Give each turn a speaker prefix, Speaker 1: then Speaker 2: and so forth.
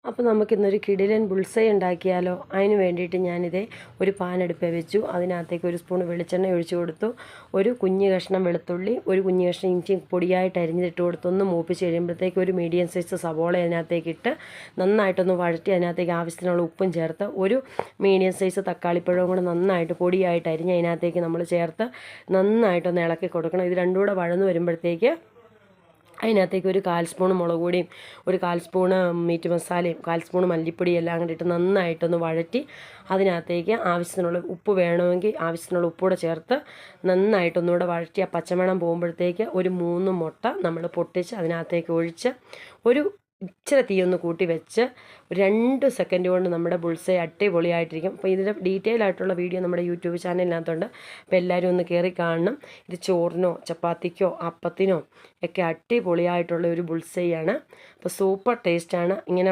Speaker 1: അപ്പോൾ നമുക്കിന്നൊരു കിടിലൻ ബുൾസൈ ഉണ്ടാക്കിയാലോ? അതിന് വേണ്ടിയിട്ട് ഞാനിതേ ഒരു പാൻ അടുപ്പേ വെച്ചു. അതിനകത്തേക്ക് ഒരു സ്പൂൺ വെളിച്ചെണ്ണ ഒഴിച്ചു കൊടുത്തു. ഒരു കുഞ്ഞ് കഷ്ണം വെളുത്തുള്ളി, ഒരു കുഞ്ഞ് കഷ്ണം ഇഞ്ചി പൊടിയായിട്ട് അരിഞ്ഞിട്ട് കൊടുത്തു. ഒന്ന് മൂപ്പിച്ച് കഴിയുമ്പോഴത്തേക്ക് ഒരു മീഡിയം സൈസ് സവോള അതിനകത്തേക്ക് ഇട്ട് നന്നായിട്ടൊന്ന് വഴറ്റി അതിനകത്തേക്ക് ആവശ്യത്തിനുള്ള ഉപ്പും ചേർത്ത് ഒരു മീഡിയം സൈസ് തക്കാളിപ്പഴവും കൂടെ നന്നായിട്ട് പൊടിയായിട്ട് അരിഞ്ഞ് അതിനകത്തേക്ക് നമ്മൾ ചേർത്ത് നന്നായിട്ടൊന്ന് ഇളക്കി കൊടുക്കണം. ഇത് രണ്ടും കൂടെ വഴന്ന് വരുമ്പോഴത്തേക്ക് അതിനകത്തേക്ക് ഒരു 1/4 സ്പൂൺ മുളക് പൊടിയും ഒരു 1/4 സ്പൂണ് മീറ്റ് മസാലയും 1/4 സ്പൂൺ മല്ലിപ്പൊടിയും എല്ലാം കൂടി ഇട്ട് നന്നായിട്ടൊന്ന് വഴറ്റി അതിനകത്തേക്ക് ആവശ്യത്തിനുള്ള ഉപ്പ് വേണമെങ്കിൽ ആവശ്യത്തിനുള്ള ഉപ്പൂടെ ചേർത്ത് നന്നായിട്ടൊന്നുകൂടെ വഴറ്റി ആ പച്ചമണം പോകുമ്പോഴത്തേക്ക് ഒരു 3 മുട്ട നമ്മൾ പൊട്ടിച്ച് അതിനകത്തേക്ക് ഒഴിച്ച് ഒരു ഇച്ചിരി തീയൊന്ന് കൂട്ടി വെച്ച് 2 സെക്കൻഡ് കൊണ്ട് നമ്മുടെ ബുൾസൈ അടിപൊളിയായിട്ടിരിക്കും. അപ്പോൾ ഇതിൻ്റെ ഡീറ്റെയിൽ ആയിട്ടുള്ള വീഡിയോ നമ്മുടെ യൂട്യൂബ് ചാനലിനകത്തുണ്ട്. അപ്പോൾ എല്ലാവരും ഒന്ന് കയറി കാണണം. ഇത് ചോറിനോ ചപ്പാത്തിക്കോ അപ്പത്തിനോ ഒക്കെ അടിപൊളിയായിട്ടുള്ള ഒരു ബുൾസൈയാണ്. അപ്പോൾ സൂപ്പർ ടേസ്റ്റാണ്. ഇങ്ങനെ